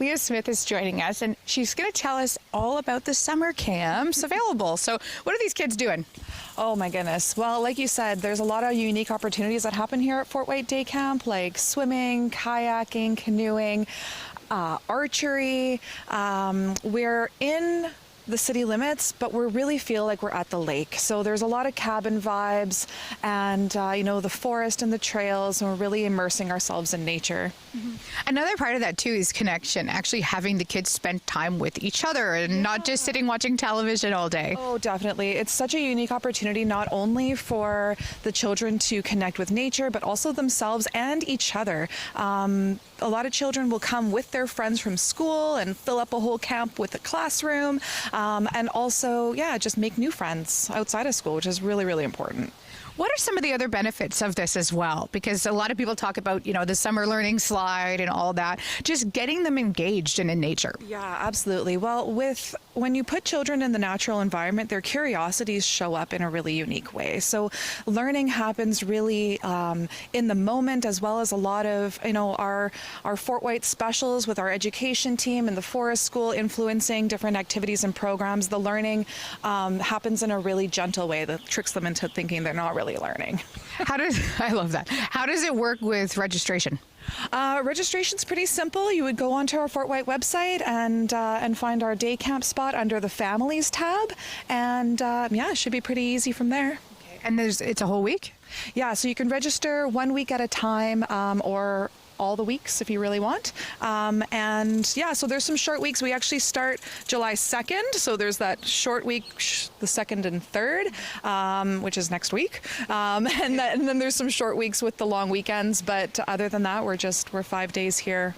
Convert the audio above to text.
Leah Smith is joining us, and she's going to tell us all about the summer camps available. So what are these kids doing? Oh my goodness. Well, like you said, there's a lot of unique opportunities that happen here at FortWhyte Day Camp, like swimming, kayaking, canoeing, archery. We're in the city limits, but we really feel like we're at the lake. So there's a lot of cabin vibes and, the forest and the trails, and we're really immersing ourselves in nature. Mm-hmm. Another part of that, too, is connection, actually having the kids spend time with each other and not just sitting watching television all day. Oh, definitely. It's such a unique opportunity, not only for the children to connect with nature, but also themselves and each other. A lot of children will come with their friends from school and fill up a whole camp with a classroom, and also, just make new friends outside of school, which is really, really important. What are some of the other benefits of this as well? Because a lot of people talk about, the summer learning slide and all that, just getting them engaged and in nature. Yeah, absolutely. Well, when you put children in the natural environment, their curiosities show up in a really unique way. So learning happens really in the moment, as well as a lot of, our FortWhyte specials with our education team and the forest school influencing different activities and programs. The learning happens in a really gentle way that tricks them into thinking they're not really learning. I love that. How does it work with registration? Registration's pretty simple. You would go onto our FortWhyte website and find our day camp spot under the Families tab, and it should be pretty easy from there. Okay. And it's a whole week? Yeah, so you can register 1 week at a time, or all the weeks if you really want. So there's some short weeks. We actually start July 2nd, so there's that short week, the 2nd and 3rd, which is next week. And then there's some short weeks with the long weekends, but other than that, we're 5 days here